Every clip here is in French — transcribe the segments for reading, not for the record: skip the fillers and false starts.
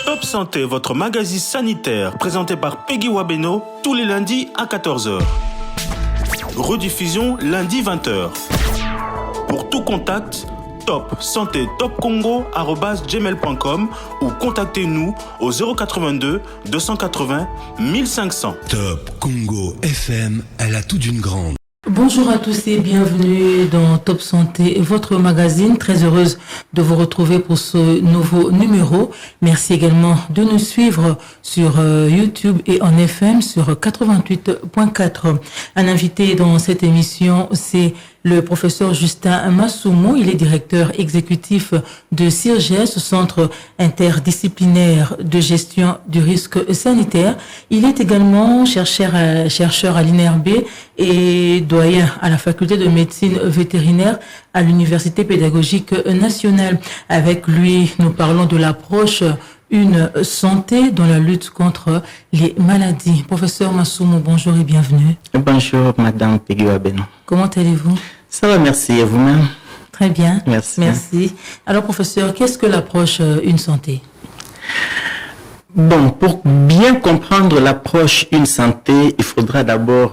Top Santé, votre magazine sanitaire, présenté par Peggy Wabeno, tous les lundis à 14h. Rediffusion lundi 20h. Pour tout contact, Top Santé Top Congo @gmail.com ou contactez-nous au 082 280 1500. Top Congo FM, elle a tout d'une grande. Bonjour à tous et bienvenue dans Top Santé, votre magazine. Très heureuse de vous retrouver pour ce nouveau numéro. Merci également de nous suivre sur YouTube et en FM sur 88.4. Un invité dans cette émission, c'est le professeur Justin Massoumo. Il est directeur exécutif de CIRGES, Centre interdisciplinaire de gestion du risque sanitaire. Il est également chercheur à l'INRB et doyen à la faculté de médecine vétérinaire à l'Université pédagogique nationale. Avec lui, nous parlons de l'approche Une santé dans la lutte contre les maladies. Professeur Massoumo, bonjour et bienvenue. Bonjour, Madame Peggy Wabeno. Comment allez-vous? Ça va, merci. Et vous-même? Très bien. Merci. Alors, professeur, qu'est-ce que l'approche Une santé? Bon, pour bien comprendre l'approche Une santé, il faudra d'abord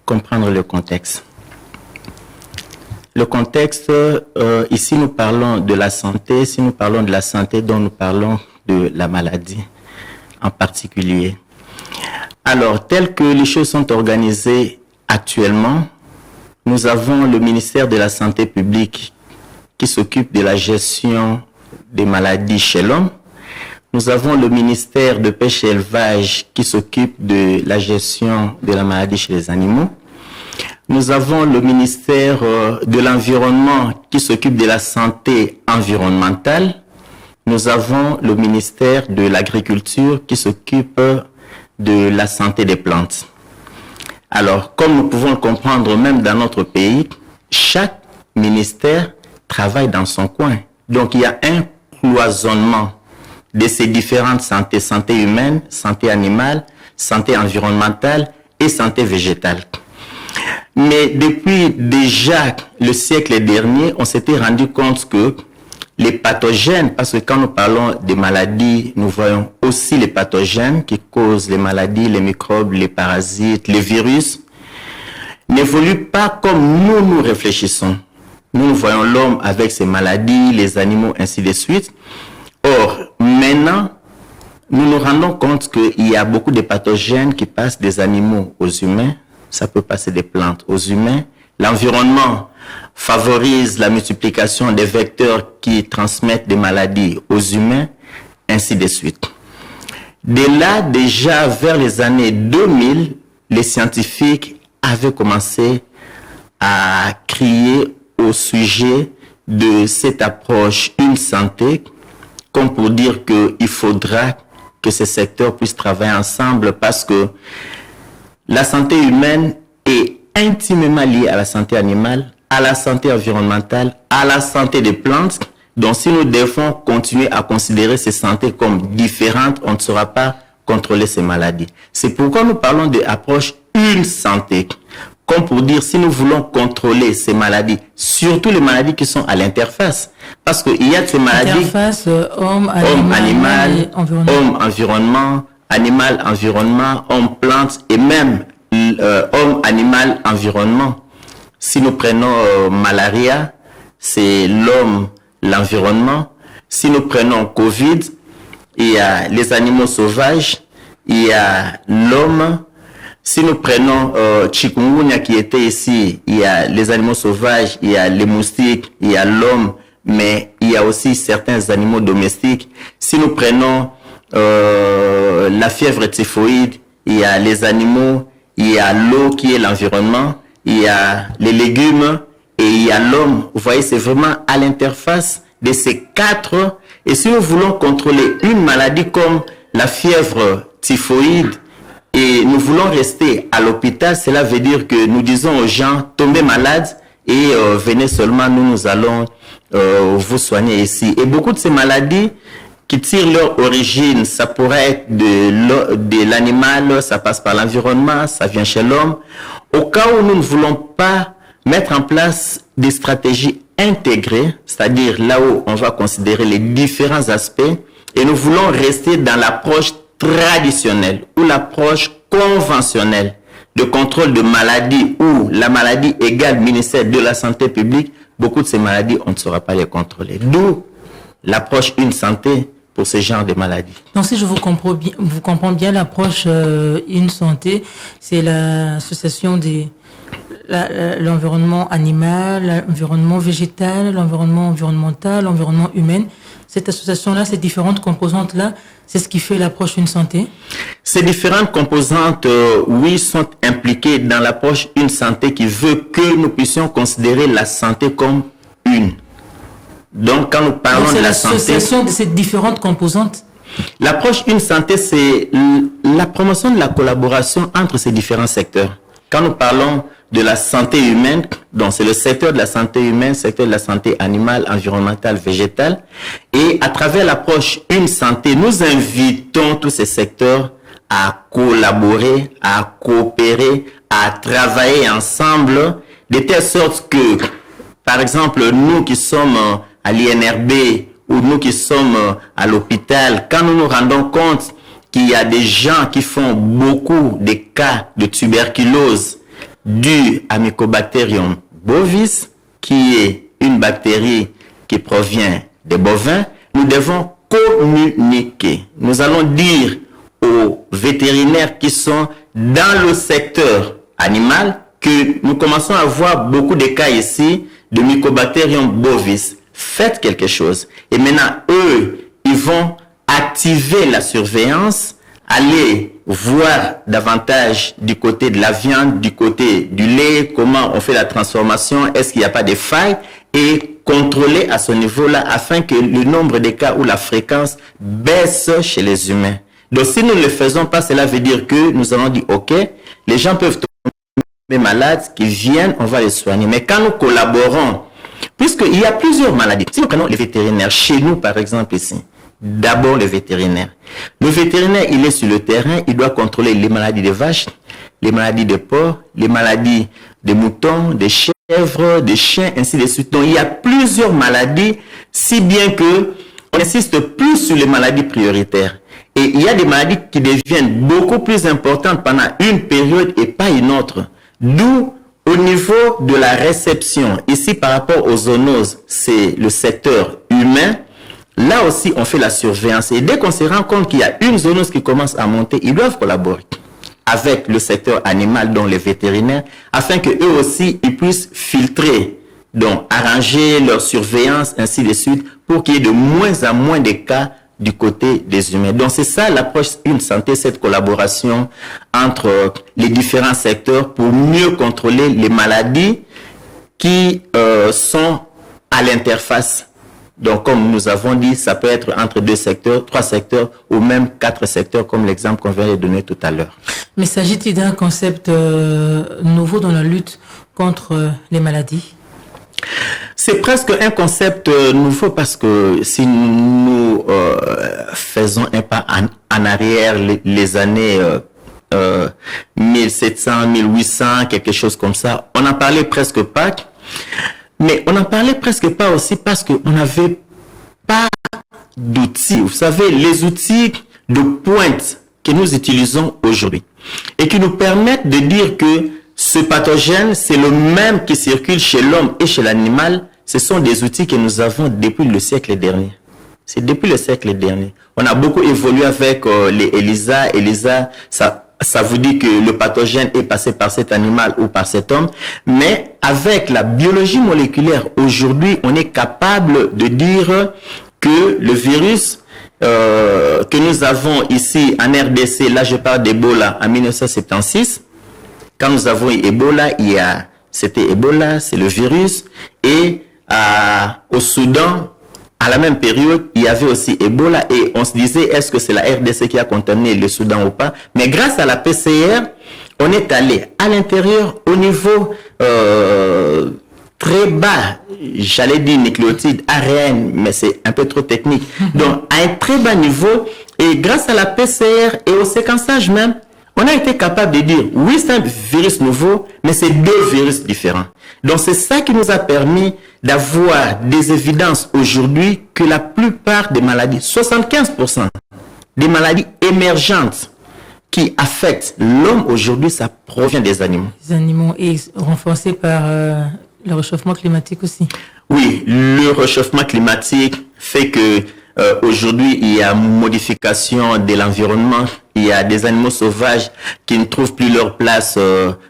comprendre le contexte. Le contexte, ici nous parlons de la santé. Si nous parlons de la santé, donc nous parlons de la maladie en particulier. Alors, telles que les choses sont organisées actuellement, nous avons le ministère de la Santé publique qui s'occupe de la gestion des maladies chez l'homme. Nous avons le ministère de Pêche et Élevage qui s'occupe de la gestion de la maladie chez les animaux. Nous avons le ministère de l'Environnement qui s'occupe de la santé environnementale. Nous avons le ministère de l'Agriculture qui s'occupe de la santé des plantes. Alors, comme nous pouvons le comprendre même dans notre pays, chaque ministère travaille dans son coin. Donc, il y a un cloisonnement de ces différentes santé humaine, santé animale, santé environnementale et santé végétale. Mais depuis déjà le siècle dernier, on s'était rendu compte que les pathogènes, parce que quand nous parlons des maladies, nous voyons aussi les pathogènes qui causent les maladies, les microbes, les parasites, les virus, n'évoluent pas comme nous réfléchissons. Nous voyons l'homme avec ses maladies, les animaux, ainsi de suite. Or, maintenant, nous nous rendons compte qu'il y a beaucoup de pathogènes qui passent des animaux aux humains. Ça peut passer des plantes aux humains. L'environnement favorise la multiplication des vecteurs qui transmettent des maladies aux humains, ainsi de suite. Dès là, déjà vers les années 2000, les scientifiques avaient commencé à crier au sujet de cette approche Une santé, comme pour dire qu'il faudra que ces secteurs puissent travailler ensemble parce que la santé humaine est intimement liée à la santé animale, à la santé environnementale, à la santé des plantes. Donc, si nous devons continuer à considérer ces santé comme différentes, on ne saura pas contrôler ces maladies. C'est pourquoi nous parlons de l'approche Une santé. Comme pour dire, si nous voulons contrôler ces maladies, surtout les maladies qui sont à l'interface, parce qu'il y a ces maladies... Interface, homme, animal, homme, environnement, animal, environnement, homme, plante et même homme, animal, environnement. Si nous prenons malaria, c'est l'homme, l'environnement. Si nous prenons Covid, il y a les animaux sauvages, il y a l'homme. Si nous prenons chikungunya qui était ici, il y a les animaux sauvages, il y a les moustiques, il y a l'homme, mais il y a aussi certains animaux domestiques. Si nous prenons la fièvre typhoïde, il y a les animaux, il y a l'eau qui est l'environnement, il y a les légumes et il y a l'homme. Vous voyez, c'est vraiment à l'interface de ces quatre. Et si nous voulons contrôler une maladie comme la fièvre typhoïde et nous voulons rester à l'hôpital, cela veut dire que nous disons aux gens, tombez malades et venez seulement, nous allons vous soigner ici. Et beaucoup de ces maladies qui tirent leur origine, ça pourrait être de l'animal, ça passe par l'environnement, ça vient chez l'homme. Au cas où nous ne voulons pas mettre en place des stratégies intégrées, c'est-à-dire là où on va considérer les différents aspects Et nous voulons rester dans l'approche traditionnelle ou l'approche conventionnelle de contrôle de maladies où la maladie égale ministère de la Santé publique. Beaucoup de ces maladies, on ne saura pas les contrôler. D'où l'approche une santé pour ce genre de maladies. Donc, si je vous comprends bien l'approche une santé, c'est l'association des l'environnement animal, l'environnement végétal, l'environnement environnemental, l'environnement humain. Cette association-là, ces différentes composantes-là, c'est ce qui fait l'approche une santé. Ces différentes composantes, oui, sont impliquées dans l'approche une santé qui veut que nous puissions considérer la santé comme une. Donc, quand nous parlons de la santé... C'est l'association de ces différentes composantes. L'approche une santé, c'est la promotion de la collaboration entre ces différents secteurs. Quand nous parlons de la santé humaine, donc c'est le secteur de la santé humaine, secteur de la santé animale, environnementale, végétale. Et à travers l'approche une santé, nous invitons tous ces secteurs à collaborer, à coopérer, à travailler ensemble, de telle sorte que, par exemple, nous qui sommes à l'INRB ou nous qui sommes à l'hôpital, quand nous nous rendons compte qu'il y a des gens qui font beaucoup de cas de tuberculose due à Mycobacterium bovis, qui est une bactérie qui provient des bovins, nous devons communiquer. Nous allons dire aux vétérinaires qui sont dans le secteur animal que nous commençons à voir beaucoup de cas ici de Mycobacterium bovis. Faites quelque chose. Et maintenant, eux, ils vont activer la surveillance, aller voir davantage du côté de la viande, du côté du lait, comment on fait la transformation, est-ce qu'il n'y a pas de failles, et contrôler à ce niveau-là afin que le nombre de cas ou la fréquence baisse chez les humains. Donc si nous ne le faisons pas, cela veut dire que nous allons dire, ok, les gens peuvent tomber malades, qui viennent, on va les soigner. Mais quand nous collaborons, puisqu'il y a plusieurs maladies, si nous prenons les vétérinaires, chez nous par exemple ici, d'abord le vétérinaire. Le vétérinaire, il est sur le terrain, il doit contrôler les maladies des vaches, les maladies des porcs, les maladies des moutons, des chèvres, des chiens, ainsi de suite. Donc il y a plusieurs maladies, si bien que on insiste plus sur les maladies prioritaires. Et il y a des maladies qui deviennent beaucoup plus importantes pendant une période et pas une autre. D'où, au niveau de la réception, ici par rapport aux zoonoses, c'est le secteur humain. Là aussi, on fait la surveillance. Et dès qu'on se rend compte qu'il y a une zoonose qui commence à monter, ils doivent collaborer avec le secteur animal, dont les vétérinaires, afin que eux aussi, ils puissent filtrer, donc arranger leur surveillance, ainsi de suite, pour qu'il y ait de moins en moins de cas du côté des humains. Donc c'est ça l'approche une santé, cette collaboration entre les différents secteurs pour mieux contrôler les maladies qui sont à l'interface. Donc comme nous avons dit, ça peut être entre 2 secteurs, 3 secteurs ou même 4 secteurs comme l'exemple qu'on vient de donner tout à l'heure. Mais s'agit-il d'un concept nouveau dans la lutte contre les maladies? C'est presque un concept nouveau parce que si nous faisons un pas en arrière, les années 1700, 1800, quelque chose comme ça, on n'en parlait presque pas. Mais on n'en parlait presque pas aussi parce qu'on n'avait pas d'outils. Vous savez, les outils de pointe que nous utilisons aujourd'hui et qui nous permettent de dire que ce pathogène, c'est le même qui circule chez l'homme et chez l'animal. Ce sont des outils que nous avons depuis le siècle dernier. C'est depuis le siècle dernier. On a beaucoup évolué avec les ELISA. ELISA, ça vous dit que le pathogène est passé par cet animal ou par cet homme. Mais avec la biologie moléculaire, aujourd'hui, on est capable de dire que le virus que nous avons ici en RDC, là je parle d'Ebola en 1976, quand nous avons eu Ebola, c'était Ebola, c'est le virus, et au Soudan, à la même période, il y avait aussi Ebola, et on se disait, est-ce que c'est la RDC qui a contaminé le Soudan ou pas? Mais grâce à la PCR, on est allé à l'intérieur au niveau très bas, j'allais dire nucléotide, ARN, mais c'est un peu trop technique. Donc, à un très bas niveau, et grâce à la PCR et au séquençage même, on a été capable de dire, oui, c'est un virus nouveau, mais c'est deux virus différents. Donc, c'est ça qui nous a permis d'avoir des évidences aujourd'hui que la plupart des maladies, 75% des maladies émergentes qui affectent l'homme aujourd'hui, ça provient des animaux. Les animaux et renforcés par le réchauffement climatique aussi. Oui, le réchauffement climatique fait que aujourd'hui, il y a modification de l'environnement. Il y a des animaux sauvages qui ne trouvent plus leur place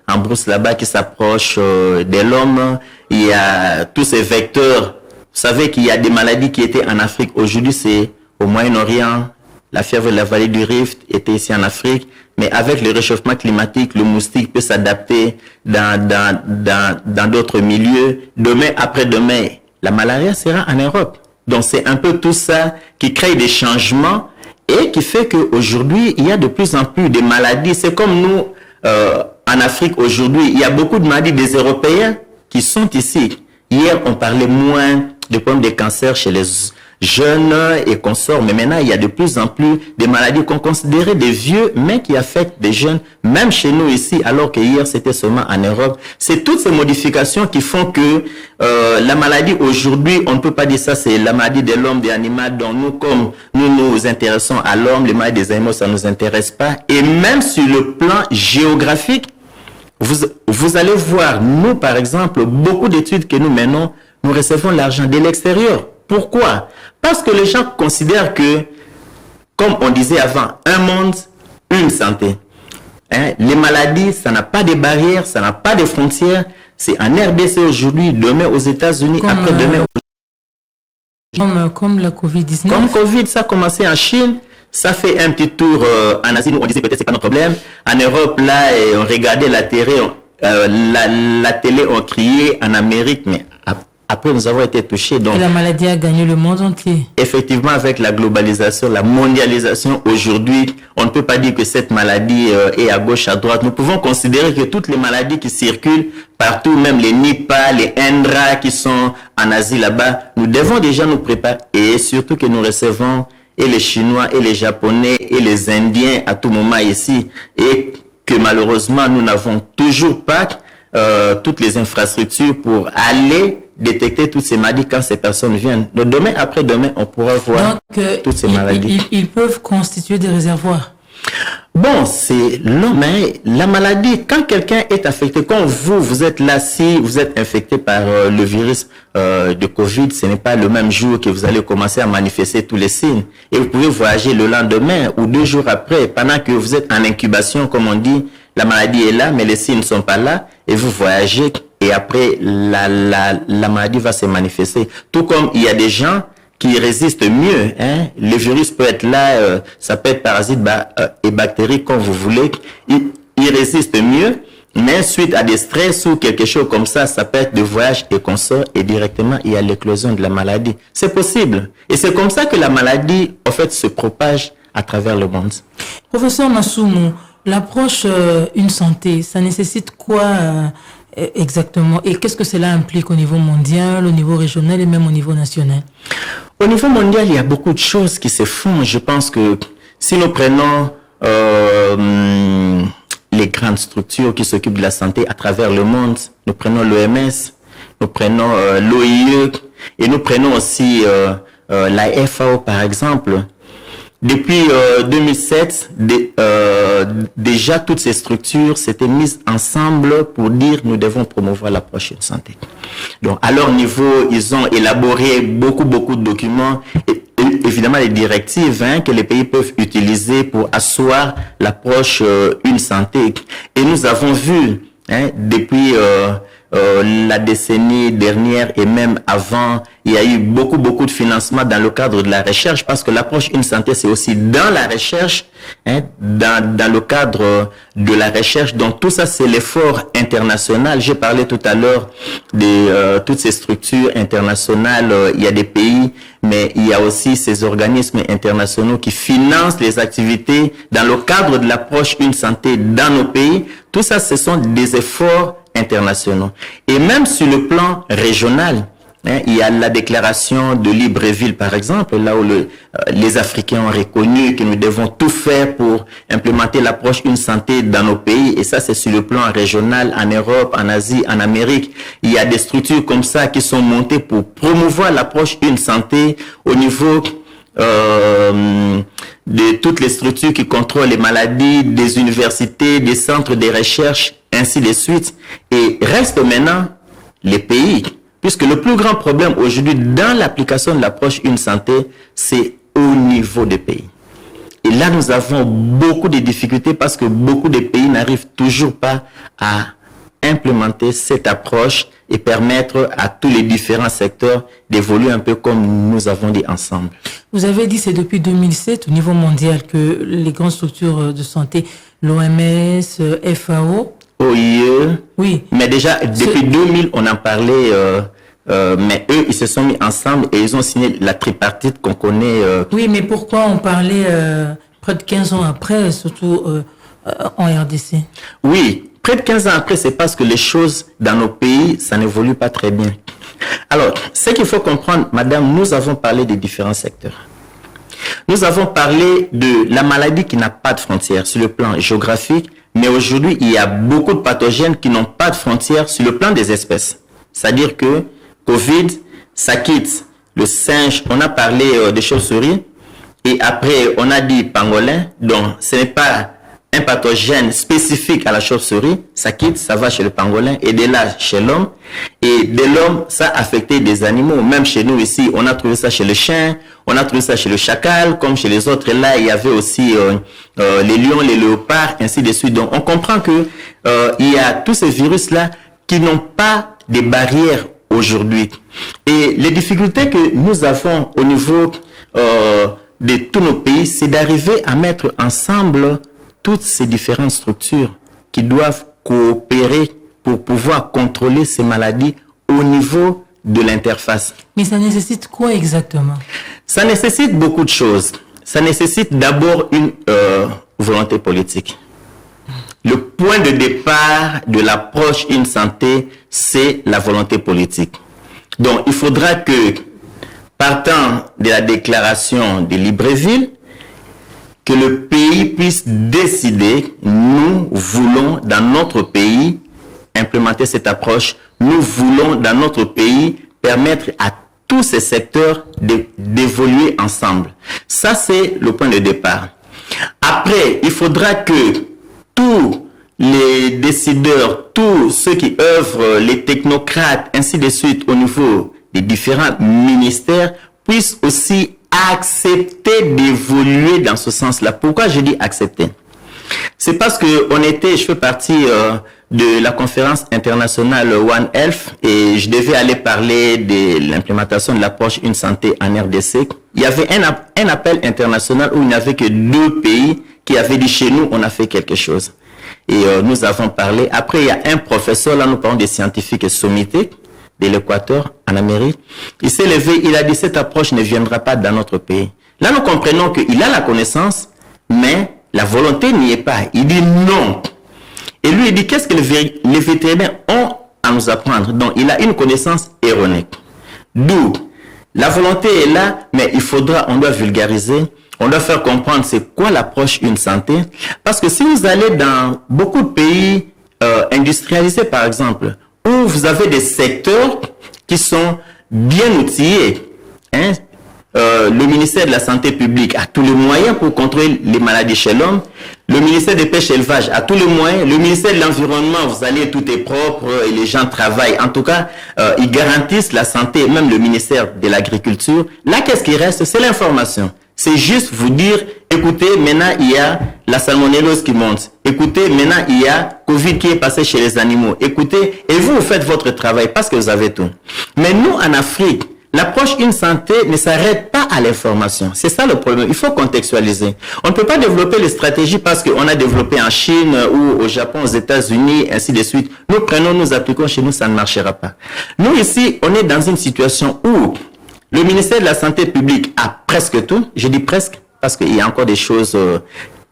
en brousse là-bas, qui s'approchent de l'homme. Il y a tous ces vecteurs. Vous savez qu'il y a des maladies qui étaient en Afrique. Aujourd'hui, c'est au Moyen-Orient. La fièvre de la vallée du Rift était ici en Afrique. Mais avec le réchauffement climatique, le moustique peut s'adapter dans d'autres milieux. Demain, après-demain, la malaria sera en Europe. Donc, c'est un peu tout ça qui crée des changements et qui fait qu'aujourd'hui, il y a de plus en plus de maladies. C'est comme nous, en Afrique, aujourd'hui, il y a beaucoup de maladies des Européens qui sont ici. Hier, on parlait moins de problèmes de cancer chez les jeunes et consorts, mais maintenant, il y a de plus en plus des maladies qu'on considérait des vieux, mais qui affectent des jeunes, même chez nous ici, alors que hier, c'était seulement en Europe. C'est toutes ces modifications qui font que la maladie aujourd'hui, on ne peut pas dire ça, c'est la maladie de l'homme, des animaux, dont nous, comme nous nous intéressons à l'homme, les maladies des animaux, ça ne nous intéresse pas. Et même sur le plan géographique, vous allez voir, nous, par exemple, beaucoup d'études que nous menons, nous recevons l'argent de l'extérieur. Pourquoi? Parce que les gens considèrent que, comme on disait avant, un monde, une santé. Les maladies, ça n'a pas de barrières, ça n'a pas de frontières. C'est en RDC aujourd'hui, demain aux États-Unis, après-demain comme la COVID-19. Comme Covid, ça a commencé en Chine. Ça fait un petit tour en Asie, nous on disait peut-être c'est pas notre problème. En Europe, là, on regardait la télé, la télé, on criait en Amérique, mais après nous avons été touchés. Donc, et la maladie a gagné le monde entier. Effectivement, avec la globalisation, la mondialisation, aujourd'hui, on ne peut pas dire que cette maladie est à gauche, à droite. Nous pouvons considérer que toutes les maladies qui circulent partout, même les Nipah, les Indra qui sont en Asie là-bas, nous devons déjà nous préparer et surtout que nous recevons et les Chinois et les Japonais et les Indiens à tout moment ici et que malheureusement nous n'avons toujours pas toutes les infrastructures pour aller détecter toutes ces maladies quand ces personnes viennent. Donc demain, après-demain, on pourra voir toutes ces maladies. Ils peuvent constituer des réservoirs. Bon, c'est non, mais la maladie, quand quelqu'un est affecté, quand vous êtes là, si vous êtes infecté par le virus de Covid, ce n'est pas le même jour que vous allez commencer à manifester tous les signes. Et vous pouvez voyager le lendemain ou 2 jours après, pendant que vous êtes en incubation, comme on dit, la maladie est là, mais les signes ne sont pas là, et vous voyagez, et après, la maladie va se manifester. Tout comme il y a des gens qui résistent mieux. Le virus peut être là, ça peut être parasite et bactéries, comme vous voulez. Il résiste mieux, mais suite à des stress ou quelque chose comme ça peut être de voyage et consort, et directement, il y a l'éclosion de la maladie. C'est possible. Et c'est comme ça que la maladie, en fait, se propage à travers le monde. Professeur Massoumou, l'approche une santé, ça nécessite quoi exactement? Et qu'est-ce que cela implique au niveau mondial, au niveau régional et même au niveau national? Au niveau mondial, il y a beaucoup de choses qui se font. Je pense que si nous prenons les grandes structures qui s'occupent de la santé à travers le monde, nous prenons l'OMS, nous prenons l'OIE et nous prenons aussi la FAO par exemple. Depuis 2007, déjà toutes ces structures s'étaient mises ensemble pour dire nous devons promouvoir l'approche de santé. Donc à leur niveau, ils ont élaboré beaucoup de documents et évidemment les directives que les pays peuvent utiliser pour asseoir l'approche une santé. Et nous avons vu depuis la décennie dernière et même avant, il y a eu beaucoup de financement dans le cadre de la recherche parce que l'approche une santé, c'est aussi dans la recherche, dans le cadre de la recherche. Donc tout ça, c'est l'effort international. J'ai parlé tout à l'heure de toutes ces structures internationales. Il y a des pays, mais il y a aussi ces organismes internationaux qui financent les activités dans le cadre de l'approche une santé dans nos pays. Tout ça, ce sont des efforts internationaux. Et même sur le plan régional, Il y a la déclaration de Libreville, par exemple, là où les Africains ont reconnu que nous devons tout faire pour implémenter l'approche une santé dans nos pays. Et ça, c'est sur le plan régional, en Europe, en Asie, en Amérique. Il y a des structures comme ça qui sont montées pour promouvoir l'approche une santé au niveau de toutes les structures qui contrôlent les maladies, des universités, des centres de recherche, ainsi de suite. Et reste maintenant les pays. Puisque le plus grand problème aujourd'hui dans l'application de l'approche une santé, c'est au niveau des pays. Et là, nous avons beaucoup de difficultés parce que beaucoup de pays n'arrivent toujours pas à implémenter cette approche et permettre à tous les différents secteurs d'évoluer un peu comme nous avons dit ensemble. Vous avez dit que c'est depuis 2007 au niveau mondial que les grandes structures de santé, l'OMS, FAO, OIE, oui. Mais déjà, depuis 2000, on en parlait, mais eux, ils se sont mis ensemble et ils ont signé la tripartite qu'on connaît. Oui, mais pourquoi on parlait près de 15 ans après, surtout en RDC? Oui, près de 15 ans après, c'est parce que les choses dans nos pays, ça n'évolue pas très bien. Alors, ce qu'il faut comprendre, madame, nous avons parlé des différents secteurs. Nous avons parlé de la maladie qui n'a pas de frontières sur le plan géographique, mais aujourd'hui, il y a beaucoup de pathogènes qui n'ont pas de frontières sur le plan des espèces. C'est-à-dire que Covid, ça quitte le singe, on a parlé des chauves-souris, et après, on a dit pangolin, donc ce n'est pas un pathogène spécifique à la chauve-souris, ça quitte, ça va chez le pangolin, et de là, chez l'homme. Et de l'homme, ça a affecté des animaux. Même chez nous ici, on a trouvé ça chez le chien, on a trouvé ça chez le chacal, comme chez les autres. Et là, il y avait aussi les lions, les léopards, ainsi de suite. Donc, on comprend que il y a tous ces virus-là qui n'ont pas de barrières aujourd'hui. Et les difficultés que nous avons au niveau de tous nos pays, c'est d'arriver à mettre ensemble toutes ces différentes structures qui doivent coopérer pour pouvoir contrôler ces maladies au niveau de l'interface. Mais ça nécessite quoi exactement? Ça nécessite beaucoup de choses. Ça nécessite d'abord une volonté politique. Le point de départ de l'approche une santé, c'est la volonté politique. Donc, il faudra que, partant de la déclaration de Libreville, que le pays puisse décider, nous voulons dans notre pays implémenter cette approche, nous voulons dans notre pays permettre à tous ces secteurs d'évoluer ensemble. Ça, c'est le point de départ. Après, il faudra que tous les décideurs, tous ceux qui œuvrent, les technocrates, ainsi de suite, au niveau des différents ministères, puissent aussi accepter d'évoluer dans ce sens-là. Pourquoi je dis accepter? C'est parce que je fais partie de la conférence internationale One Health et je devais aller parler de l'implémentation de l'approche une santé en RDC. Il y avait un appel international où il n'y avait que 2 pays qui avaient dit chez nous, on a fait quelque chose. Et nous avons parlé. Après, il y a un professeur, là nous parlons des scientifiques sommités de l'Équateur, en Amérique. Il s'est levé, il a dit cette approche ne viendra pas dans notre pays. Là, nous comprenons qu'il a la connaissance, mais la volonté n'y est pas. Il dit non. Et lui, il dit qu'est-ce que les vétérinaires ont à nous apprendre. Donc, il a une connaissance erronée. D'où la volonté est là, mais on doit vulgariser, on doit faire comprendre c'est quoi l'approche une santé. Parce que si vous allez dans beaucoup de pays industrialisés, par exemple, où vous avez des secteurs qui sont bien outillés, hein, le ministère de la Santé publique a tous les moyens pour contrôler les maladies chez l'homme. Le ministère des Pêches et Élevage a tous les moyens. Le ministère de l'Environnement, vous allez, tout est propre et les gens travaillent. En tout cas, ils garantissent la santé, même le ministère de l'Agriculture. Là, qu'est-ce qui reste? C'est l'information. C'est juste vous dire, écoutez, maintenant, il y a la salmonellose qui monte. Écoutez, maintenant, il y a Covid qui est passé chez les animaux. Écoutez, et vous faites votre travail parce que vous avez tout. Mais nous, en Afrique, l'approche une santé ne s'arrête pas à l'information. C'est ça le problème. Il faut contextualiser. On ne peut pas développer les stratégies parce qu'on a développé en Chine ou au Japon, aux États-Unis, ainsi de suite. Nous prenons, nous appliquons chez nous, ça ne marchera pas. Nous, ici, on est dans une situation où le ministère de la Santé publique a presque tout. Je dis presque parce qu'il y a encore des choses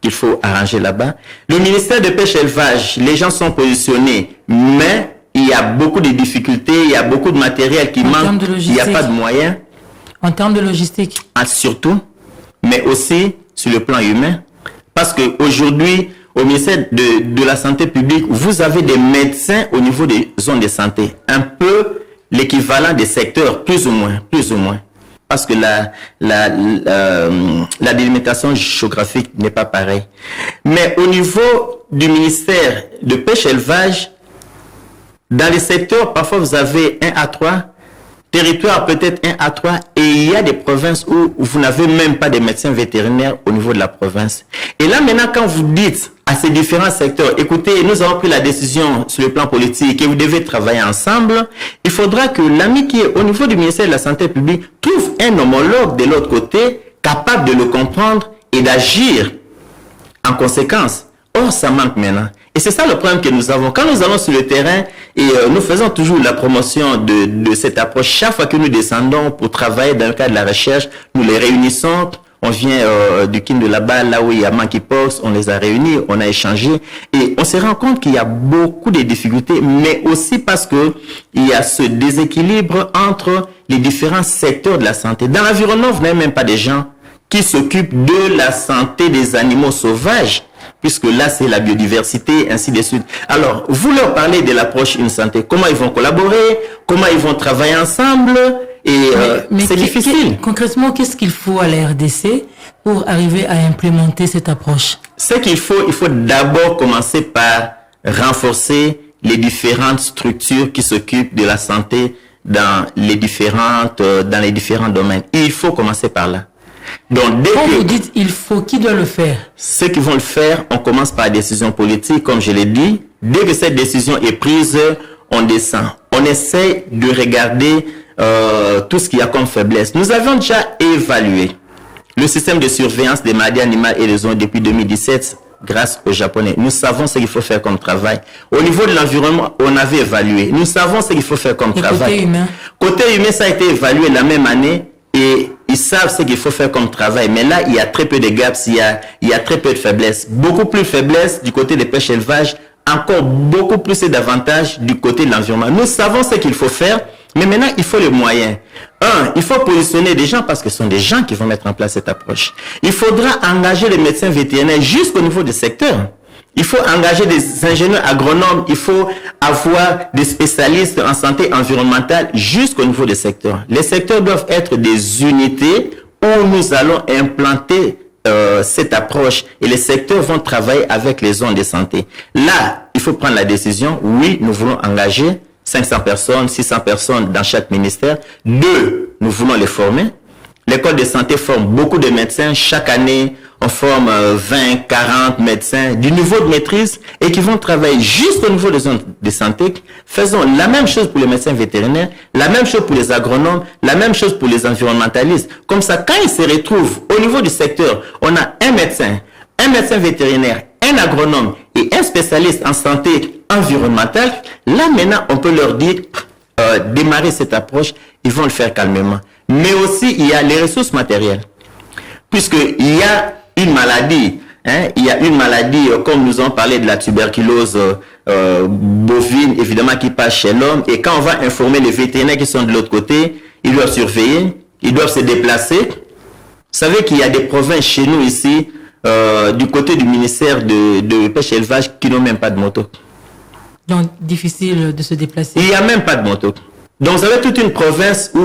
qu'il faut arranger là-bas. Le ministère de Pêche et Élevage, les gens sont positionnés, mais il y a beaucoup de difficultés, il y a beaucoup de matériel qui manque, il n'y a pas de moyens. En termes de logistique. Surtout, mais aussi sur le plan humain. Parce qu'aujourd'hui, au ministère de la Santé publique, vous avez des médecins au niveau des zones de santé. Un peu l'équivalent des secteurs, plus ou moins. Parce que la délimitation géographique n'est pas pareille. Mais au niveau du ministère de pêche-élevage, dans les secteurs, parfois vous avez 1 à 3, territoire peut-être 1 à 3, et il y a des provinces où vous n'avez même pas de médecins vétérinaires au niveau de la province. Et là maintenant, quand vous dites à ces différents secteurs, écoutez, nous avons pris la décision sur le plan politique et vous devez travailler ensemble, il faudra que l'ami qui est au niveau du ministère de la Santé publique trouve un homologue de l'autre côté capable de le comprendre et d'agir en conséquence. Or, ça manque maintenant. Et c'est ça le problème que nous avons. Quand nous allons sur le terrain, et nous faisons toujours la promotion de cette approche, chaque fois que nous descendons pour travailler dans le cadre de la recherche, nous les réunissons. On vient du Kin de là-bas, là où il y a Monkeypox, on les a réunis, on a échangé. Et on se rend compte qu'il y a beaucoup de difficultés, mais aussi parce que il y a ce déséquilibre entre les différents secteurs de la santé. Dans l'environnement, vous n'avez même pas des gens qui s'occupent de la santé des animaux sauvages, puisque là, c'est la biodiversité, ainsi de suite. Alors, vous leur parlez de l'approche Une Santé. Comment ils vont collaborer, comment ils vont travailler ensemble, et c'est difficile. Concrètement, qu'est-ce qu'il faut à la RDC pour arriver à implémenter cette approche? Ce qu'il faut, il faut d'abord commencer par renforcer les différentes structures qui s'occupent de la santé dans les différents domaines. Il faut commencer par là. Donc, Quand vous dites il faut, qui doit le faire? Ceux qui vont le faire, on commence par la décision politique, comme je l'ai dit. Dès que cette décision est prise, on descend. On essaie de regarder tout ce qu'il y a comme faiblesse. Nous avions déjà évalué le système de surveillance des maladies animales et des zones depuis 2017 grâce aux Japonais. Nous savons ce qu'il faut faire comme travail. Au niveau de l'environnement, on avait évalué. Nous savons ce qu'il faut faire comme travail. Côté humain, ça a été évalué la même année et ils savent ce qu'il faut faire comme travail. Mais là, il y a très peu de gaps, il y a très peu de faiblesses. Beaucoup plus de faiblesses du côté des pêches élevage, encore beaucoup plus d'avantages du côté de l'environnement. Nous savons ce qu'il faut faire, mais maintenant, il faut les moyens. Il faut positionner des gens parce que ce sont des gens qui vont mettre en place cette approche. Il faudra engager les médecins vétérinaires jusqu'au niveau des secteurs. Il faut engager des ingénieurs agronomes. Il faut avoir des spécialistes en santé environnementale jusqu'au niveau des secteurs. Les secteurs doivent être des unités où nous allons implanter cette approche et les secteurs vont travailler avec les zones de santé. Là, il faut prendre la décision. Oui, nous voulons engager 500 personnes, 600 personnes dans chaque ministère. 2, nous voulons les former. L'école de santé forme beaucoup de médecins. Chaque année, on forme 20, 40 médecins du niveau de maîtrise et qui vont travailler juste au niveau des zones de santé. Faisons la même chose pour les médecins vétérinaires, la même chose pour les agronomes, la même chose pour les environnementalistes. Comme ça, quand ils se retrouvent au niveau du secteur, on a un médecin vétérinaire, un agronome et un spécialiste en santé environnementale. Là, maintenant, on peut leur dire démarrer cette approche. Ils vont le faire calmement. Mais aussi, il y a les ressources matérielles. Puisqu'il y a une maladie, il y a une maladie, comme nous avons parlé de la tuberculose bovine, évidemment, qui passe chez l'homme. Et quand on va informer les vétérinaires qui sont de l'autre côté, ils doivent surveiller, ils doivent se déplacer. Vous savez qu'il y a des provinces chez nous ici, du côté du ministère de pêche et élevage, qui n'ont même pas de moto. Donc, difficile de se déplacer. Il n'y a même pas de moto. Donc, vous avez toute une province où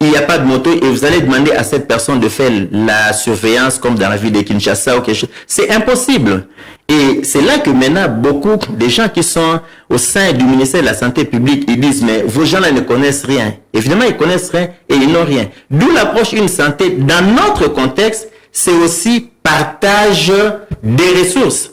il n'y a pas de moto et vous allez demander à cette personne de faire la surveillance comme dans la ville de Kinshasa ou quelque chose. C'est impossible. Et c'est là que maintenant, beaucoup de gens qui sont au sein du ministère de la Santé publique, ils disent, mais vos gens-là ne connaissent rien. Évidemment, ils connaissent rien et ils n'ont rien. D'où l'approche Une Santé. Dans notre contexte, c'est aussi partage des ressources.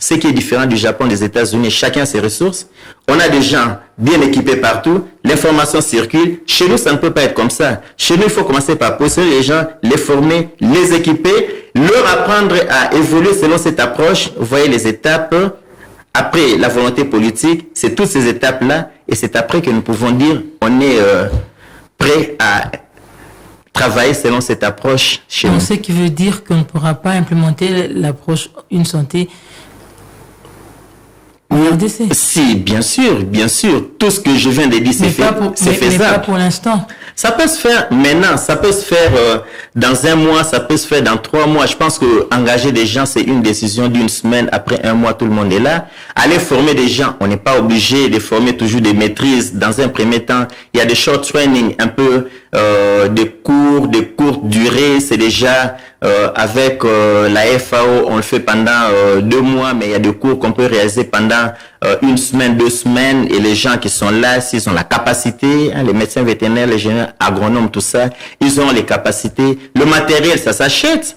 Ce qui est différent du Japon, des États-Unis, chacun ses ressources. On a des gens bien équipés partout, l'information circule. Chez nous, ça ne peut pas être comme ça. Chez nous, il faut commencer par positionner les gens, les former, les équiper, leur apprendre à évoluer selon cette approche. Vous voyez les étapes. Après la volonté politique, c'est toutes ces étapes-là. Et c'est après que nous pouvons dire on est prêt à travailler selon cette approche chez nous. Ce qui veut dire qu'on ne pourra pas implémenter l'approche Une Santé en RDC. Si, bien sûr. Tout ce que je viens de dire, c'est faisable. Mais pas pour l'instant. Ça peut se faire maintenant, ça peut se faire dans 1 mois, ça peut se faire dans 3 mois. Je pense que engager des gens, c'est une décision d'1 semaine. Après 1 mois, tout le monde est là. Aller former des gens, on n'est pas obligé de former toujours des maîtrises. Dans un premier temps, il y a des short training, un peu des cours de courte durée. C'est déjà avec la FAO, on le fait pendant 2 mois, mais il y a des cours qu'on peut réaliser pendant 1 semaine, 2 semaines. Et les gens qui sont là, s'ils ont la capacité, les médecins vétérinaires, les ingénieurs agronomes, tout ça, ils ont les capacités. Le matériel, ça s'achète.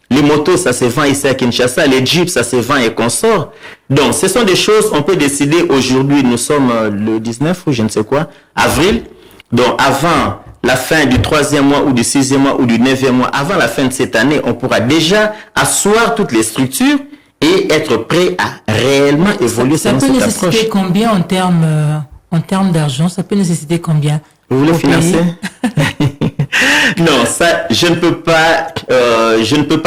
Les motos, ça se vend ici à Kinshasa. Les jeeps, ça se vend et consort. Donc, ce sont des choses, on peut décider aujourd'hui. Nous sommes le 19 ou je ne sais quoi, avril. Donc, avant la fin du 3e mois ou du 6e mois ou du 9e mois, avant la fin de cette année, on pourra déjà asseoir toutes les structures et être prêt à réellement évoluer ça selon peut cette approche. nécessiter combien en termes d'argent? Ça peut nécessiter combien? Vous voulez au financer? Non, ça, je ne peux pas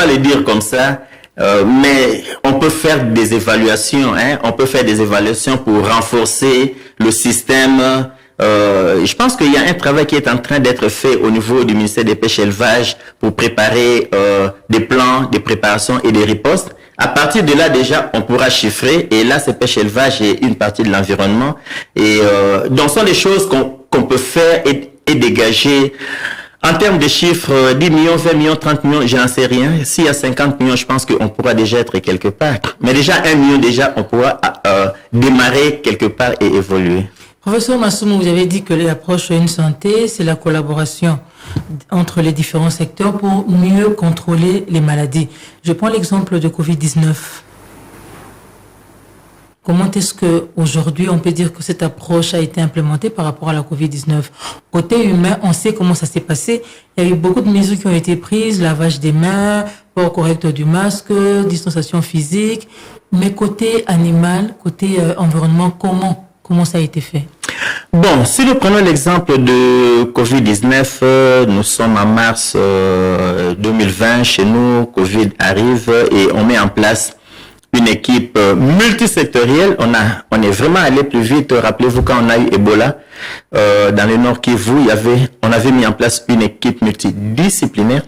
le dire comme ça. Mais on peut faire des évaluations, on peut faire des évaluations pour renforcer le système. Je pense qu'il y a un travail qui est en train d'être fait au niveau du ministère des Pêches et Élevage pour préparer des plans, des préparations et des ripostes. À partir de là, déjà, on pourra chiffrer. Et là, c'est pêche élevage et une partie de l'environnement. Et donc, ce sont des choses qu'on peut faire et dégager. En termes de chiffres, 10 millions, 20 millions, 30 millions, je n'en sais rien. S'il y a 50 millions, je pense qu'on pourra déjà être quelque part. Mais déjà, 1 million, déjà, on pourra démarrer quelque part et évoluer. Professeur Massoumou, vous avez dit que l'approche Une Santé, c'est la collaboration entre les différents secteurs pour mieux contrôler les maladies. Je prends l'exemple de Covid-19. Comment est-ce qu'aujourd'hui, on peut dire que cette approche a été implémentée par rapport à la Covid-19? Côté humain, on sait comment ça s'est passé. Il y a eu beaucoup de mesures qui ont été prises, lavage des mains, port correct du masque, distanciation physique. Mais côté animal, côté environnement, comment ça a été fait? Bon, si nous prenons l'exemple de Covid-19, nous sommes en mars 2020, chez nous, Covid arrive et on met en place une équipe multisectorielle. On est vraiment allé plus vite. Rappelez-vous quand on a eu Ebola dans le Nord Kivu, on avait mis en place une équipe multidisciplinaire.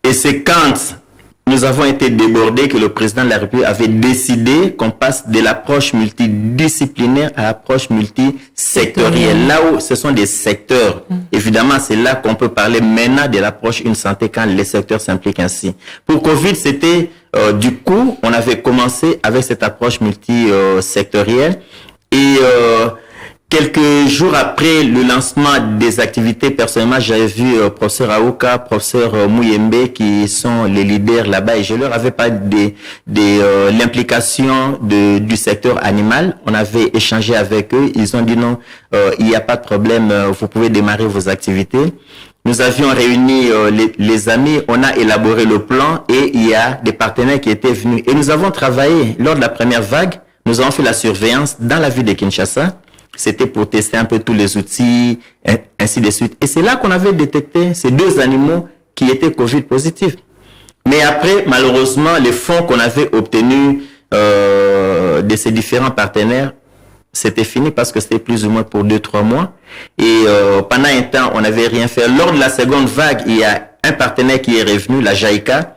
Et c'est quand nous avons été débordés que le président de la République avait décidé qu'on passe de l'approche multidisciplinaire à l'approche multisectorielle. Là où ce sont des secteurs, évidemment, c'est là qu'on peut parler maintenant de l'approche Une Santé quand les secteurs s'impliquent ainsi. Pour Covid, c'était du coup, on avait commencé avec cette approche multisectorielle et quelques jours après le lancement des activités, personnellement, j'avais vu professeur Aouka, professeur Mouyembe qui sont les leaders là-bas et je leur avais parlé de l'implication du secteur animal. On avait échangé avec eux. Ils ont dit non, il n'y a pas de problème, vous pouvez démarrer vos activités. Nous avions réuni les amis, on a élaboré le plan et il y a des partenaires qui étaient venus. Et nous avons travaillé lors de la première vague, nous avons fait la surveillance dans la ville de Kinshasa. C'était pour tester un peu tous les outils, ainsi de suite. Et c'est là qu'on avait détecté ces 2 animaux qui étaient Covid positifs. Mais après, malheureusement, les fonds qu'on avait obtenus de ces différents partenaires, c'était fini parce que c'était plus ou moins pour 2-3 mois. Et pendant un temps, on n'avait rien fait. Lors de la seconde vague, il y a un partenaire qui est revenu, la JICA,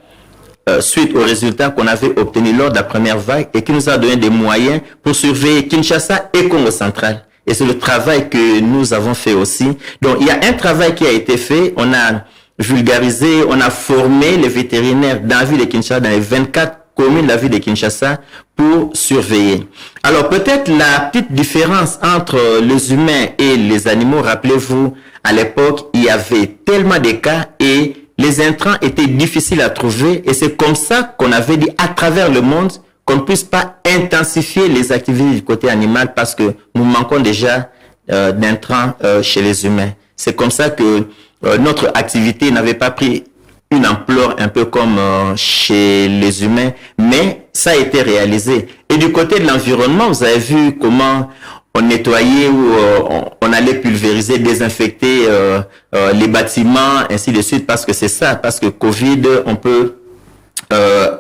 suite aux résultats qu'on avait obtenus lors de la première vague et qui nous a donné des moyens pour surveiller Kinshasa et Congo central. Et c'est le travail que nous avons fait aussi. Donc, il y a un travail qui a été fait. On a vulgarisé, on a formé les vétérinaires dans la ville de Kinshasa, dans les 24 communes de la ville de Kinshasa pour surveiller. Alors, peut-être la petite différence entre les humains et les animaux, rappelez-vous, à l'époque, il y avait tellement de cas et les intrants étaient difficiles à trouver et c'est comme ça qu'on avait dit à travers le monde qu'on ne puisse pas intensifier les activités du côté animal parce que nous manquons déjà d'intrants chez les humains. C'est comme ça que notre activité n'avait pas pris une ampleur un peu comme chez les humains, mais ça a été réalisé. Et du côté de l'environnement, vous avez vu comment on nettoyait ou on allait pulvériser, désinfecter les bâtiments, ainsi de suite, parce que c'est ça, parce que Covid, on peut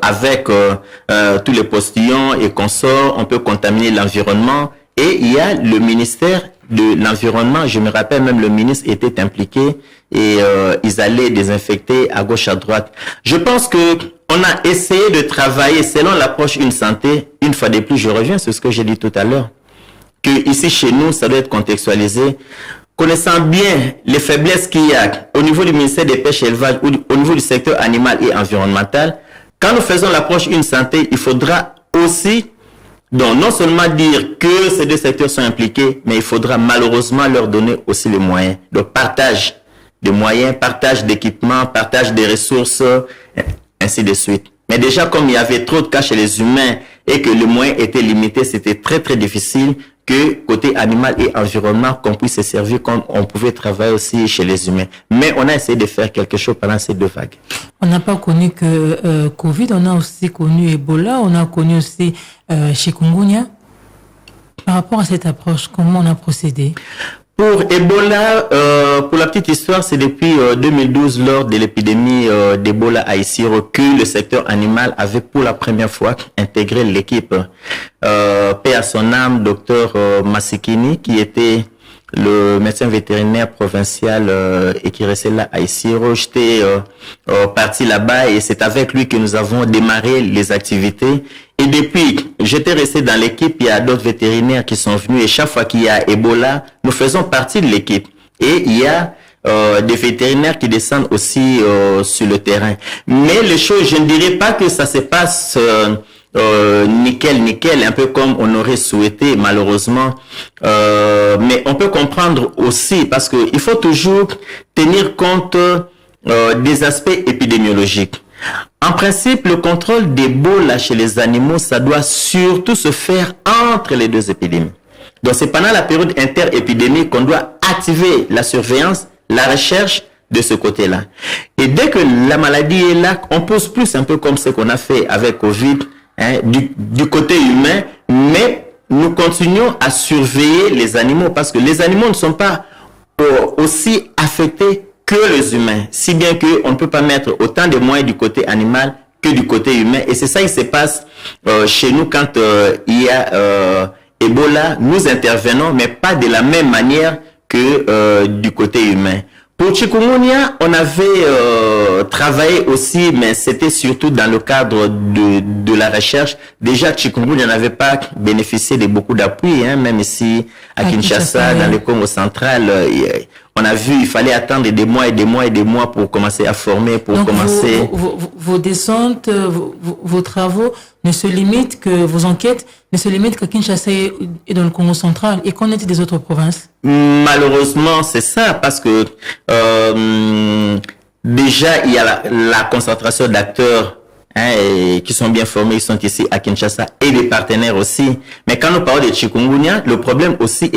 avec tous les postillons et consorts, on peut contaminer l'environnement. Et il y a le ministère de l'Environnement, je me rappelle même le ministre était impliqué et ils allaient désinfecter à gauche, à droite. Je pense que on a essayé de travailler selon l'approche Une Santé. Une fois de plus, je reviens sur ce que j'ai dit tout à l'heure, que ici chez nous, ça doit être contextualisé. Connaissant bien les faiblesses qu'il y a au niveau du ministère des Pêches et Élevage ou au niveau du secteur animal et environnemental, quand nous faisons l'approche Une Santé, il faudra aussi donc non seulement dire que ces deux secteurs sont impliqués, mais il faudra malheureusement leur donner aussi les moyens. Le partage de moyens, partage d'équipements, partage des ressources, ainsi de suite. Mais déjà, comme il y avait trop de cas chez les humains et que les moyens étaient limités, c'était très très difficile que côté animal et environnement, qu'on puisse se servir comme on pouvait travailler aussi chez les humains. Mais on a essayé de faire quelque chose pendant ces deux vagues. On n'a pas connu que Covid, on a aussi connu Ebola, on a connu aussi chikungunya. Par rapport à cette approche, comment on a procédé? Pour Ebola, pour la petite histoire, c'est depuis 2012, lors de l'épidémie d'Ebola à Isiro, que le secteur animal avait pour la première fois intégré l'équipe. Paix à son âme, docteur Masikini, qui était le médecin vétérinaire provincial et qui restait là à Isiro. J'étais parti là-bas et c'est avec lui que nous avons démarré les activités. Et depuis, j'étais resté dans l'équipe, il y a d'autres vétérinaires qui sont venus et chaque fois qu'il y a Ebola, nous faisons partie de l'équipe. Et il y a des vétérinaires qui descendent aussi sur le terrain. Mais les choses, je ne dirais pas que ça se passe nickel, un peu comme on aurait souhaité malheureusement. Mais on peut comprendre aussi parce que il faut toujours tenir compte des aspects épidémiologiques. En principe, le contrôle d'Ebola chez les animaux, ça doit surtout se faire entre les deux épidémies. Donc, c'est pendant la période interépidémique qu'on doit activer la surveillance, la recherche de ce côté-là. Et dès que la maladie est là, on pose plus un peu comme ce qu'on a fait avec Covid, hein, du côté humain, mais nous continuons à surveiller les animaux parce que les animaux ne sont pas aussi affectés que les humains, si bien qu'on ne peut pas mettre autant de moyens du côté animal que du côté humain. Et c'est ça qui se passe chez nous quand il y a Ebola. Nous intervenons, mais pas de la même manière que du côté humain. Pour chikungunya, on avait travaillé aussi, mais c'était surtout dans le cadre de la recherche. Déjà, chikungunya n'avait pas bénéficié de beaucoup d'appui, hein, même ici à Kinshasa, dans le Congo central. On a vu, il fallait attendre des mois et des mois et des mois pour commencer à former, pour donc commencer... Vos descentes, vos travaux ne se limitent que, vos enquêtes ne se limitent qu'à Kinshasa et dans le Congo central. Et qu'en est-il des autres provinces? Malheureusement, c'est ça, parce que déjà, il y a la concentration d'acteurs qui sont bien formés, ils sont ici à Kinshasa, et des partenaires aussi. Mais quand nous parlons de chikungunya, le problème aussi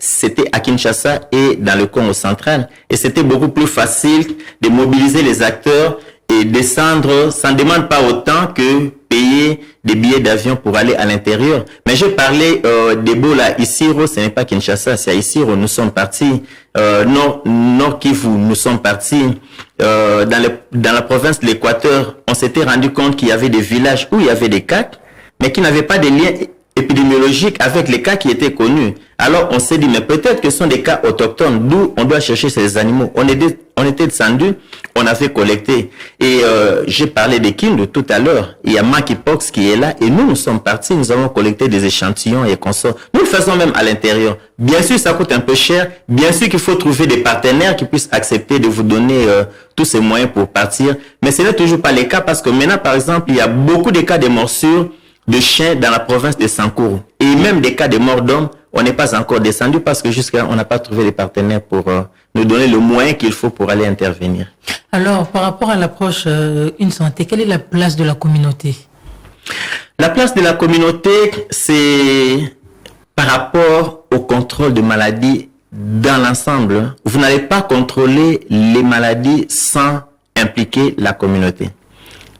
c'était à Kinshasa et dans le Congo central. Et c'était beaucoup plus facile de mobiliser les acteurs et descendre. Ça ne demande pas autant que payer des billets d'avion pour aller à l'intérieur. Mais je parlais d'Ebola à Isiro, ce n'est pas Kinshasa, c'est à Isiro. Nous sommes partis, Nord Kivu, nous sommes partis dans la province de l'Équateur. On s'était rendu compte qu'il y avait des villages où il y avait des cas, mais qui n'avaient pas de lien épidémiologique avec les cas qui étaient connus. Alors on s'est dit, mais peut-être que ce sont des cas autochtones, d'où on doit chercher ces animaux. On était descendu, on avait collecté. Et j'ai parlé de Kindu tout à l'heure. Il y a Monkeypox qui est là. Et nous sommes partis, nous avons collecté des échantillons et consorts. Nous le faisons même à l'intérieur. Bien sûr, ça coûte un peu cher. Bien sûr qu'il faut trouver des partenaires qui puissent accepter de vous donner tous ces moyens pour partir. Mais ce n'est toujours pas le cas parce que maintenant, par exemple, il y a beaucoup de cas de morsures de chiens dans la province de Sankourou. Et même des cas de morts d'hommes, on n'est pas encore descendu parce que jusqu'à là, on n'a pas trouvé les partenaires pour nous donner le moyen qu'il faut pour aller intervenir. Alors, par rapport à l'approche Une Santé, quelle est la place de la communauté? La place de la communauté, c'est par rapport au contrôle de maladies dans l'ensemble. Vous n'allez pas contrôler les maladies sans impliquer la communauté.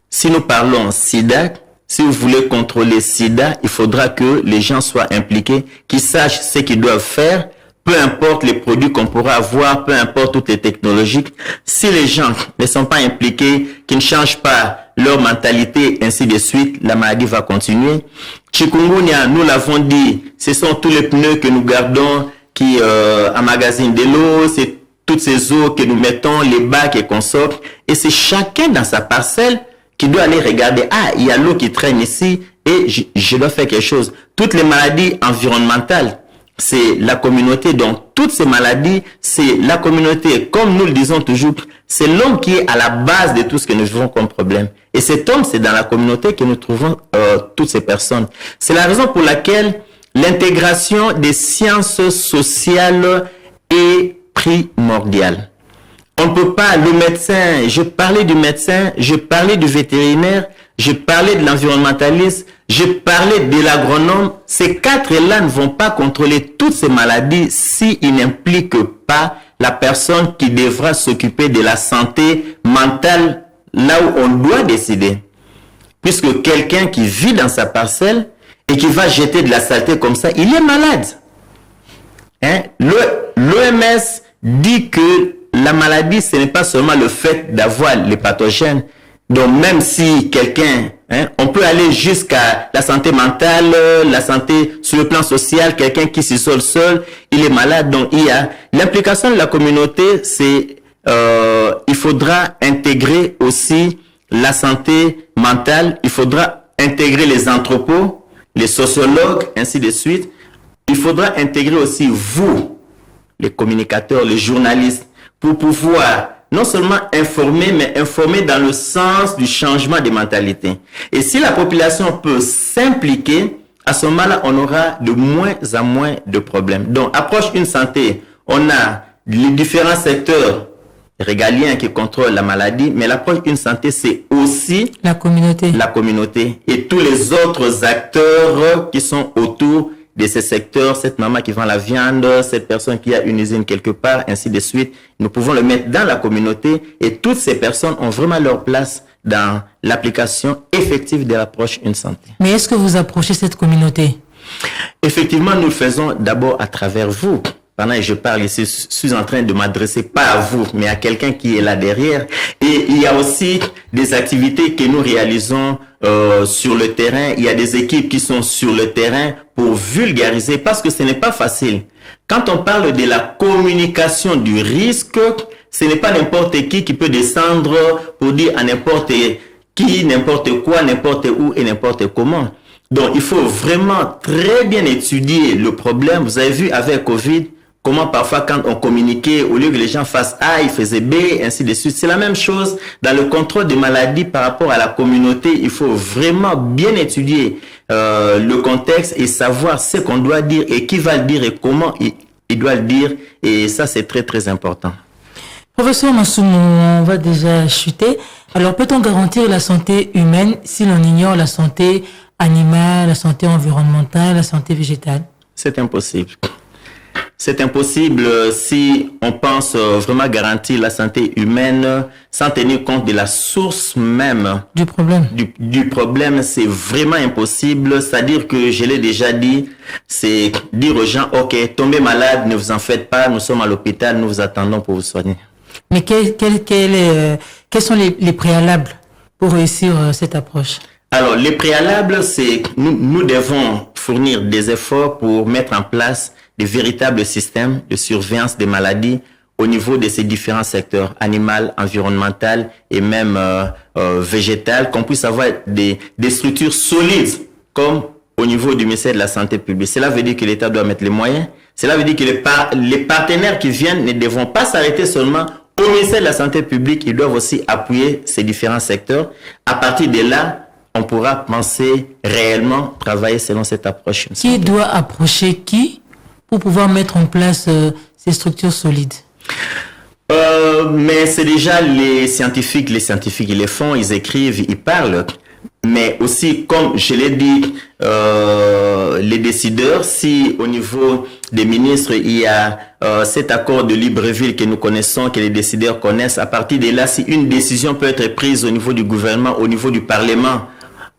Si nous parlons SIDA, si vous voulez contrôler SIDA, il faudra que les gens soient impliqués, qu'ils sachent ce qu'ils doivent faire peu importe les produits qu'on pourra avoir, peu importe toutes les technologies, si les gens ne sont pas impliqués, qui ne changent pas leur mentalité, ainsi de suite, la maladie va continuer. Chikungunya, nous l'avons dit, ce sont tous les pneus que nous gardons qui emmagasinent de l'eau, c'est toutes ces eaux que nous mettons, les bacs et consorts, et c'est chacun dans sa parcelle qui doit aller regarder, ah, il y a l'eau qui traîne ici, et je dois faire quelque chose. Toutes les maladies environnementales, c'est la communauté. Donc, toutes ces maladies, c'est la communauté. Comme nous le disons toujours, c'est l'homme qui est à la base de tout ce que nous vivons comme problème. Et cet homme, c'est dans la communauté que nous trouvons toutes ces personnes. C'est la raison pour laquelle l'intégration des sciences sociales est primordiale. On ne peut pas, le médecin, je parlais du médecin, je parlais du vétérinaire, je parlais de l'environnementaliste, je parlais de l'agronome. Ces quatre-là ne vont pas contrôler toutes ces maladies s'ils n'impliquent pas la personne qui devra s'occuper de la santé mentale là où on doit décider. Puisque quelqu'un qui vit dans sa parcelle et qui va jeter de la saleté comme ça, il est malade. Hein? L'OMS dit que la maladie, ce n'est pas seulement le fait d'avoir les pathogènes. Donc, même si quelqu'un, on peut aller jusqu'à la santé mentale, la santé sur le plan social, quelqu'un qui s'isole seul, il est malade. Donc, il y a l'implication de la communauté, c'est, il faudra intégrer aussi la santé mentale, il faudra intégrer les anthropos, les sociologues, ainsi de suite. Il faudra intégrer aussi vous, les communicateurs, les journalistes, pour pouvoir non seulement informer, mais informer dans le sens du changement des mentalités. Et si la population peut s'impliquer, à ce moment-là, on aura de moins en moins de problèmes. Donc, approche une santé, on a les différents secteurs régaliens qui contrôlent la maladie, mais l'approche une santé, c'est aussi la communauté. La communauté et tous les autres acteurs qui sont autour de ces secteurs, cette maman qui vend la viande, cette personne qui a une usine quelque part, ainsi de suite. Nous pouvons le mettre dans la communauté et toutes ces personnes ont vraiment leur place dans l'application effective de l'approche une santé. Mais est-ce que vous approchez cette communauté? Effectivement, nous le faisons d'abord à travers vous. Pendant que je parle ici, je suis en train de m'adresser pas à vous, mais à quelqu'un qui est là derrière. Et il y a aussi des activités que nous réalisons sur le terrain. Il y a des équipes qui sont sur le terrain pour vulgariser, parce que ce n'est pas facile. Quand on parle de la communication du risque, ce n'est pas n'importe qui peut descendre pour dire à n'importe qui, n'importe quoi, n'importe où et n'importe comment. Donc, il faut vraiment très bien étudier le problème. Vous avez vu avec Covid, comment parfois quand on communiquait, au lieu que les gens fassent A, ils faisaient B, ainsi de suite. C'est la même chose dans le contrôle des maladies par rapport à la communauté. Il faut vraiment bien étudier le contexte et savoir ce qu'on doit dire et qui va le dire et comment il doit le dire. Et ça, c'est très, très important. Professeur Massoumou, on va déjà chuter. Alors, peut-on garantir la santé humaine si l'on ignore la santé animale, la santé environnementale, la santé végétale? C'est impossible. C'est impossible si on pense vraiment garantir la santé humaine sans tenir compte de la source même du problème. Du problème, c'est vraiment impossible. C'est-à-dire que, je l'ai déjà dit, c'est dire aux gens, ok, tombez malade, ne vous en faites pas, nous sommes à l'hôpital, nous vous attendons pour vous soigner. Mais quels sont les préalables pour réussir cette approche? Alors, les préalables, c'est nous devons fournir des efforts pour mettre en place des véritables systèmes de surveillance des maladies au niveau de ces différents secteurs, animal, environnemental et même végétal, qu'on puisse avoir des structures solides comme au niveau du ministère de la Santé publique. Cela veut dire que l'État doit mettre les moyens. Cela veut dire que les partenaires qui viennent ne devront pas s'arrêter seulement au ministère de la Santé publique. Ils doivent aussi appuyer ces différents secteurs. À partir de là, on pourra penser réellement, travailler selon cette approche. Qui doit approcher qui pour pouvoir mettre en place ces structures solides? Mais c'est déjà les scientifiques, ils les font, ils écrivent, ils parlent. Mais aussi, comme je l'ai dit, les décideurs, si au niveau des ministres, il y a cet accord de Libreville que nous connaissons, que les décideurs connaissent, à partir de là, si une décision peut être prise au niveau du gouvernement, au niveau du Parlement,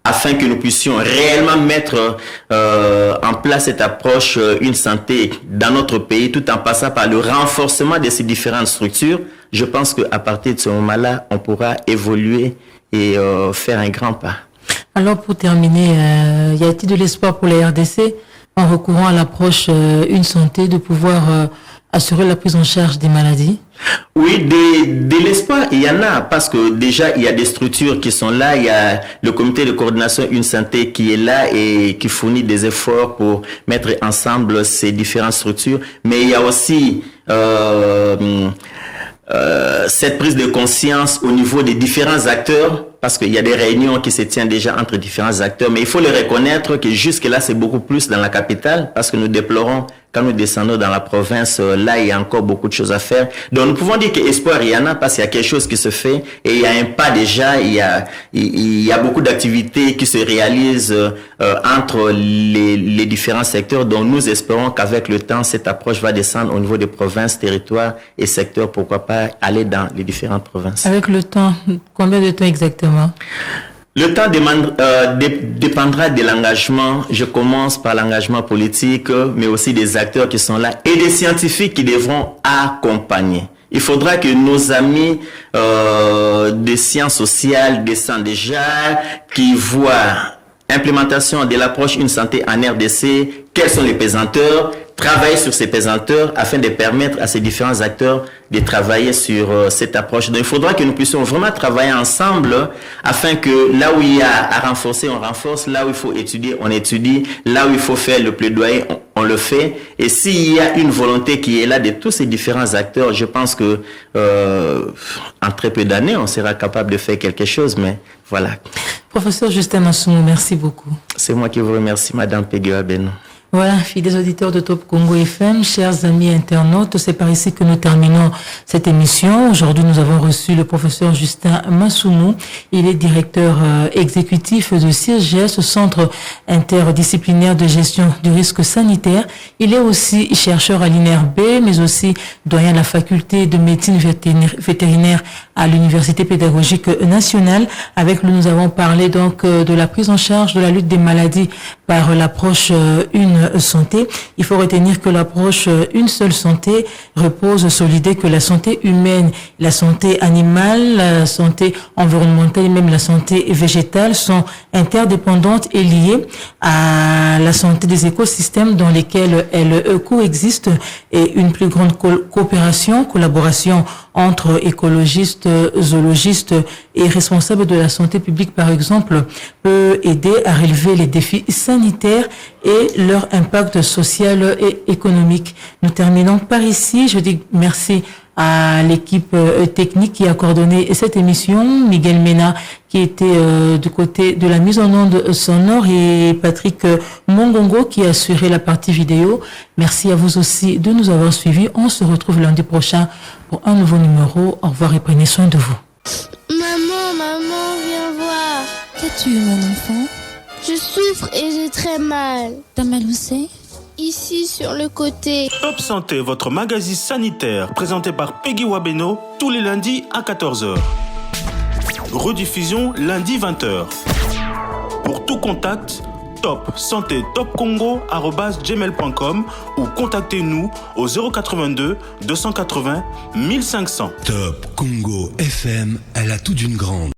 afin que nous puissions réellement mettre en place cette approche une santé dans notre pays, tout en passant par le renforcement de ces différentes structures. Je pense qu'à partir de ce moment-là, on pourra évoluer et faire un grand pas. Alors pour terminer, y a-t-il de l'espoir pour la RDC en recourant à l'approche une santé de pouvoir assurer la prise en charge des maladies? Oui, de l'espoir, il y en a, parce que déjà, il y a des structures qui sont là. Il y a le comité de coordination Une Santé qui est là et qui fournit des efforts pour mettre ensemble ces différentes structures. Mais il y a aussi cette prise de conscience au niveau des différents acteurs, parce qu'il y a des réunions qui se tiennent déjà entre différents acteurs, mais il faut le reconnaître que jusque-là, c'est beaucoup plus dans la capitale, parce que nous déplorons, quand nous descendons dans la province, là, il y a encore beaucoup de choses à faire. Donc, nous pouvons dire qu'espoir, il y en a, parce qu'il y a quelque chose qui se fait, et il y a un pas déjà, il y a beaucoup d'activités qui se réalisent entre les différents secteurs, dont nous espérons qu'avec le temps, cette approche va descendre au niveau des provinces, territoires et secteurs, pourquoi pas aller dans les différentes provinces. Avec le temps, combien de temps exactement? Le temps dépendra de l'engagement. Je commence par l'engagement politique, mais aussi des acteurs qui sont là et des scientifiques qui devront accompagner. Il faudra que nos amis des sciences sociales descendent déjà, qui voient implémentation de l'approche Une Santé en RDC, quels sont les pesanteurs, travailler sur ces pesanteurs afin de permettre à ces différents acteurs de travailler sur cette approche. Donc, il faudra que nous puissions vraiment travailler ensemble afin que là où il y a à renforcer, on renforce, là où il faut étudier, on étudie, là où il faut faire le plaidoyer, on le fait. Et s'il y a une volonté qui est là de tous ces différents acteurs, je pense que en très peu d'années, on sera capable de faire quelque chose, mais voilà. Professeur Justin Massoumou, merci beaucoup. C'est moi qui vous remercie, Madame Peggy Wabeno. Voilà, fidèles auditeurs de Top Congo FM, chers amis internautes, c'est par ici que nous terminons cette émission. Aujourd'hui, nous avons reçu le professeur Justin Massoumou. Il est directeur exécutif de CIRGES, Centre interdisciplinaire de gestion du risque sanitaire. Il est aussi chercheur à l'INRB, mais aussi doyen de la faculté de médecine vétérinaire à l'Université pédagogique nationale. Avec lui, nous avons parlé donc de la prise en charge de la lutte des maladies par l'approche Une Santé. Il faut retenir que l'approche Une Seule Santé repose sur l'idée que la santé humaine, la santé animale, la santé environnementale et même la santé végétale sont interdépendantes et liées à la santé des écosystèmes dans lesquels elles coexistent, et une plus grande collaboration entre écologistes, zoologistes et responsables de la santé publique, par exemple, peut aider à relever les défis sanitaires et leur impact social et économique. Nous terminons par ici. Je dis merci à l'équipe technique qui a coordonné cette émission, Miguel Mena qui était du côté de la mise en onde sonore et Patrick Mongongo qui a assuré la partie vidéo. Merci à vous aussi de nous avoir suivis. On se retrouve lundi prochain pour un nouveau numéro. Au revoir et prenez soin de vous. Maman, viens voir. Qu'as-tu, mon enfant? Je souffre et j'ai très mal. T'as mal où c'est? Ici, sur le côté. Top Santé, votre magazine sanitaire, présenté par Peggy Wabeno, tous les lundis à 14h. Rediffusion lundi 20h. Pour tout contact, Top Santé Top Congo@gmail.com ou contactez-nous au 082 280 1500. Top Congo FM, elle a tout d'une grande.